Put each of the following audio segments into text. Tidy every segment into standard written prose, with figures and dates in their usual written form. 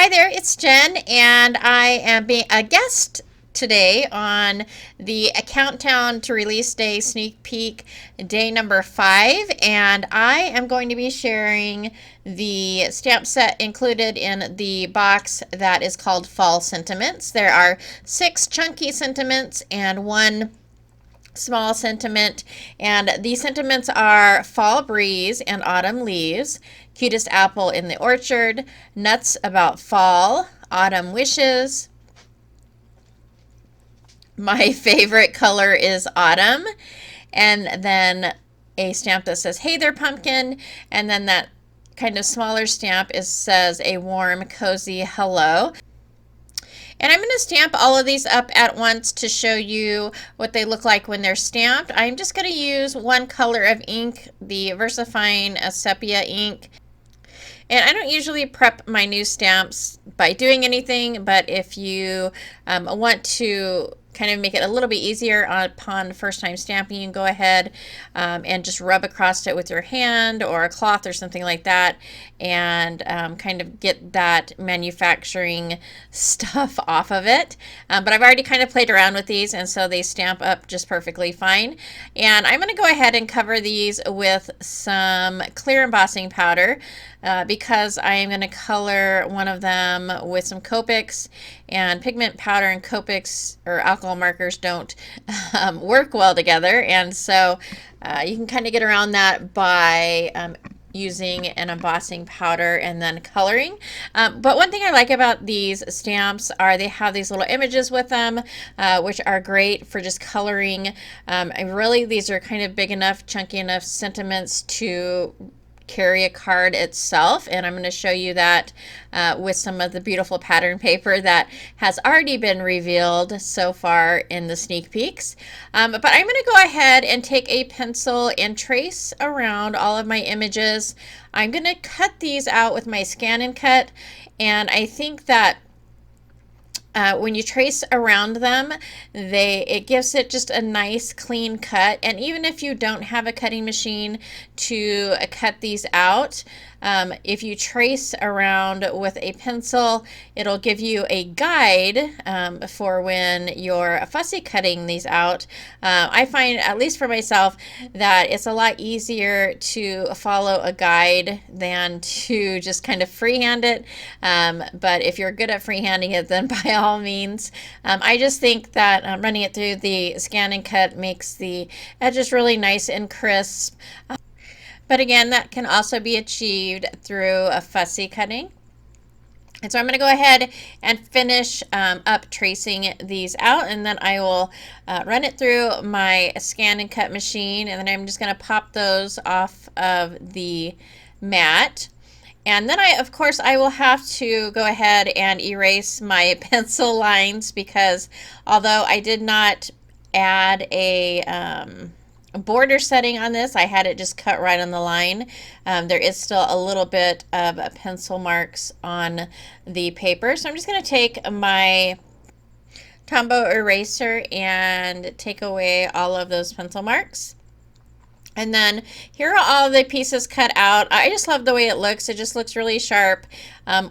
Hi there, it's Jen, and I am being a guest today on the Countdown to Release Day sneak peek day number 5, and I am going to be sharing the stamp set included in the box that is called Fall Sentiments. There are 6 chunky sentiments and 1 small sentiment, and these sentiments are Fall Breeze and Autumn Leaves, Cutest Apple in the Orchard, Nuts About Fall, Autumn Wishes, My Favorite Color is Autumn, and then a stamp that says Hey There Pumpkin, and then that kind of smaller stamp says a warm cozy hello. And I'm going to stamp all of these up at once to show you what they look like when they're stamped. I'm just going to use one color of ink, the VersaFine Sepia ink. And I don't usually prep my new stamps by doing anything, but if you want to kind of make it a little bit easier upon first time stamping, you can go ahead and just rub across it with your hand or a cloth or something like that, and kind of get that manufacturing stuff off of it. But I've already kind of played around with these, and so they stamp up just perfectly fine. And I'm going to go ahead and cover these with some clear embossing powder because I am going to color one of them with some Copics, and pigment powder and Copics or alcohol markers don't work well together, and so you can kind of get around that by using an embossing powder and then coloring. But one thing I like about these stamps are they have these little images with them, which are great for just coloring. Really, these are kind of big enough, chunky enough sentiments to carry a card itself, and I'm going to show you that with some of the beautiful pattern paper that has already been revealed so far in the sneak peeks. But I'm going to go ahead and take a pencil and trace around all of my images. I'm going to cut these out with my Scan and Cut, and I think that when you trace around them, it gives it just a nice clean cut. And even if you don't have a cutting machine to cut these out, if you trace around with a pencil, it'll give you a guide for when you're fussy cutting these out. I find, at least for myself, that it's a lot easier to follow a guide than to just kind of freehand it. But if you're good at freehanding it, then by all means. I just think that running it through the Scan and Cut makes the edges really nice and crisp. But again, that can also be achieved through a fussy cutting. And so I'm going to go ahead and finish up tracing these out, and then I will run it through my Scan and Cut machine, and then I'm just going to pop those off of the mat. And then of course, I will have to go ahead and erase my pencil lines, because although I did not add a border setting on this, I had it just cut right on the line. There is still a little bit of pencil marks on the paper. So I'm just going to take my Tombow eraser and take away all of those pencil marks. And then here are all the pieces cut out. I just love the way it looks. It just looks really sharp,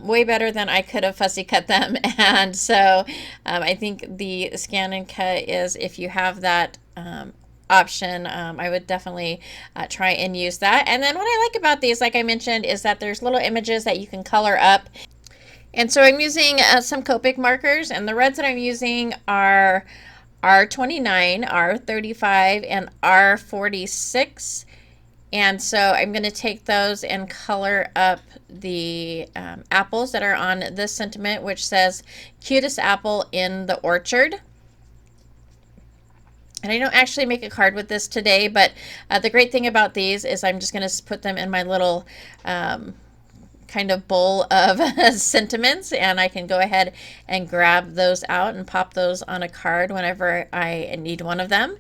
way better than I could have fussy cut them. And so I think the Scan and Cut is, if you have that option, I would definitely try and use that. And then what I like about these, like I mentioned, is that there's little images that you can color up. And so I'm using some Copic markers, and the reds that I'm using are R29, R35, and R46. And so I'm going to take those and color up the apples that are on this sentiment, which says Cutest Apple in the Orchard. And I don't actually make a card with this today, but the great thing about these is I'm just going to put them in my little kind of bowl of sentiments, and I can go ahead and grab those out and pop those on a card whenever I need one of them.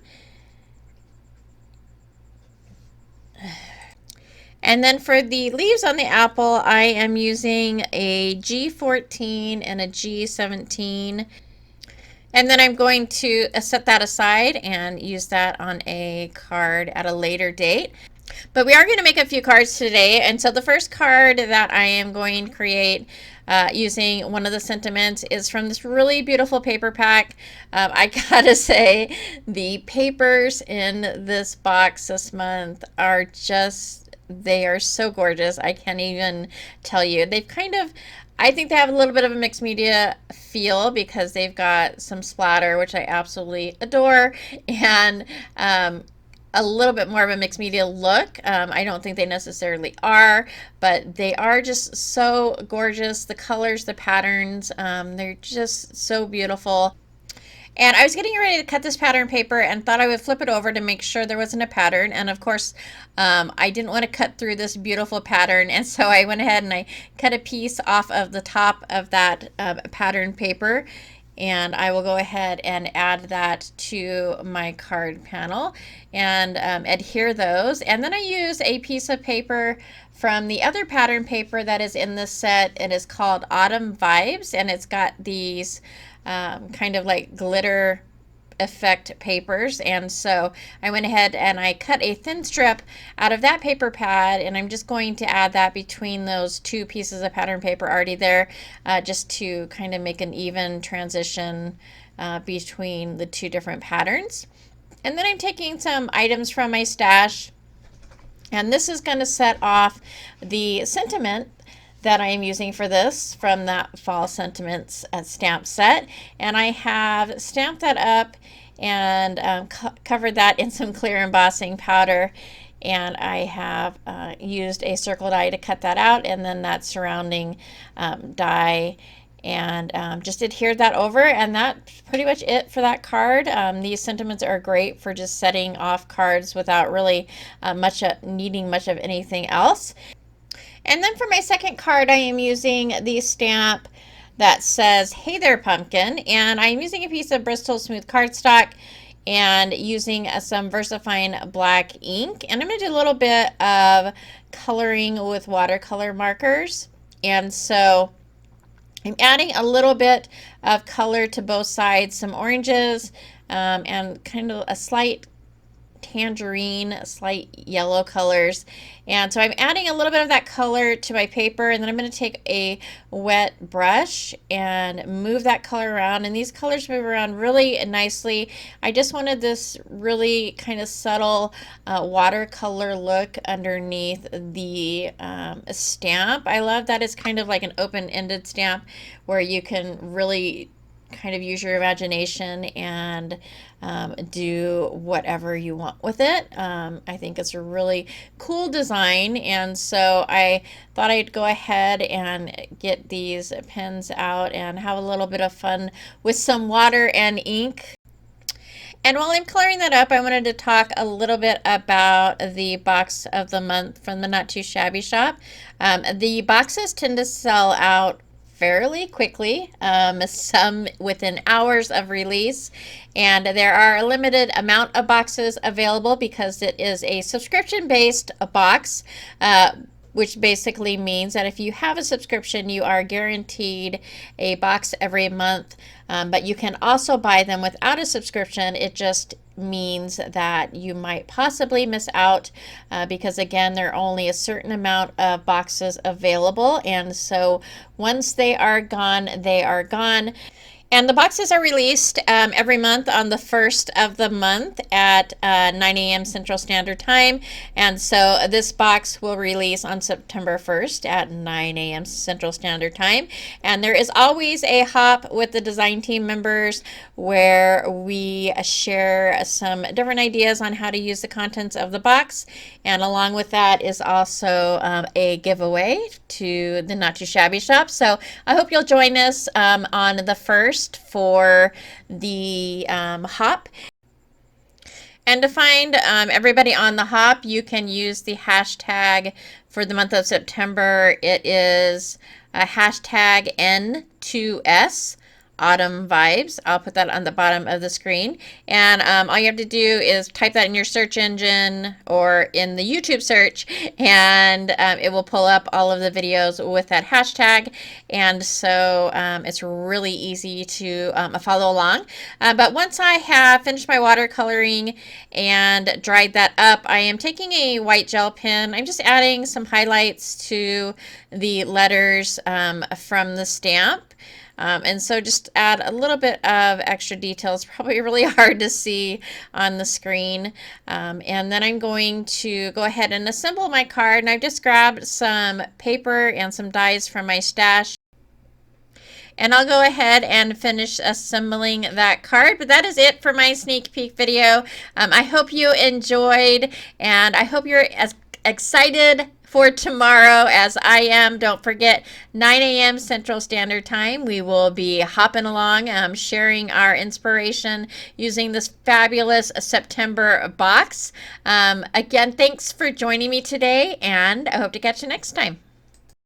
And then for the leaves on the apple, I am using a G14 and a G17. And then I'm going to set that aside and use that on a card at a later date. But we are going to make a few cards today. And so the first card that I am going to create using one of the sentiments is from this really beautiful paper pack. I gotta say, the papers in this box this month are just, they are so gorgeous. I can't even tell you. They've kind of, I think they have a little bit of a mixed media feel because they've got some splatter, which I absolutely adore, and a little bit more of a mixed media look. I don't think they necessarily are, but they are just so gorgeous. The colors, the patterns, they're just so beautiful. And I was getting ready to cut this pattern paper and thought I would flip it over to make sure there wasn't a pattern. And of course, I didn't want to cut through this beautiful pattern. And so I went ahead and I cut a piece off of the top of that pattern paper. And I will go ahead and add that to my card panel and adhere those. And then I use a piece of paper from the other pattern paper that is in this set. It is called Autumn Vibes, and it's got these kind of like glitter effect papers. And so I went ahead and I cut a thin strip out of that paper pad, and I'm just going to add that between those two pieces of pattern paper already there, just to kind of make an even transition between the two different patterns. And then I'm taking some items from my stash, and this is going to set off the sentiment that I am using for this from that Fall Sentiments stamp set. And I have stamped that up and covered that in some clear embossing powder. And I have used a circle die to cut that out, and then that surrounding die, and just adhered that over, and that's pretty much it for that card. These sentiments are great for just setting off cards without really needing much of anything else. And then for my second card, I am using the stamp that says, "Hey there, pumpkin," and I'm using a piece of Bristol Smooth cardstock and using some VersaFine black ink. And I'm going to do a little bit of coloring with watercolor markers. And so I'm adding a little bit of color to both sides, some oranges, and kind of a slight tangerine, slight yellow colors. And so I'm adding a little bit of that color to my paper, and then I'm going to take a wet brush and move that color around, and these colors move around really nicely. I just wanted this really kind of subtle watercolor look underneath the stamp. I love that it's kind of like an open-ended stamp where you can really kind of use your imagination and do whatever you want with it. I think it's a really cool design, and so I thought I'd go ahead and get these pens out and have a little bit of fun with some water and ink. And while I'm coloring that up, I wanted to talk a little bit about the box of the month from the Not Too Shabby shop. The boxes tend to sell out fairly quickly, some within hours of release, and there are a limited amount of boxes available because it is a subscription-based box, which basically means that if you have a subscription, you are guaranteed a box every month, but you can also buy them without a subscription. It just means that you might possibly miss out because, again, there are only a certain amount of boxes available, and so once they are gone, they are gone. And the boxes are released every month on the first of the month at 9 a.m. Central Standard Time. And so this box will release on September 1st at 9 a.m. Central Standard Time. And there is always a hop with the design team members where we share some different ideas on how to use the contents of the box. And along with that is also a giveaway to the Not Too Shabby shop. So I hope you'll join us on the first for the hop. And to find everybody on the hop, you can use the hashtag for the month of September. It is a hashtag N2S autumn vibes. I'll put that on the bottom of the screen. And all you have to do is type that in your search engine or in the YouTube search, and it will pull up all of the videos with that hashtag. And so it's really easy to follow along. But once I have finished my watercoloring and dried that up, I am taking a white gel pen. I'm just adding some highlights to the letters from the stamp. And so just add a little bit of extra details, probably really hard to see on the screen. And then I'm going to go ahead and assemble my card. And I've just grabbed some paper and some dies from my stash. And I'll go ahead and finish assembling that card. But that is it for my sneak peek video. I hope you enjoyed, and I hope you're as excited for tomorrow as I am. Don't forget, 9 a.m. Central Standard Time. We will be hopping along, sharing our inspiration using this fabulous September box. Again, thanks for joining me today, and I hope to catch you next time.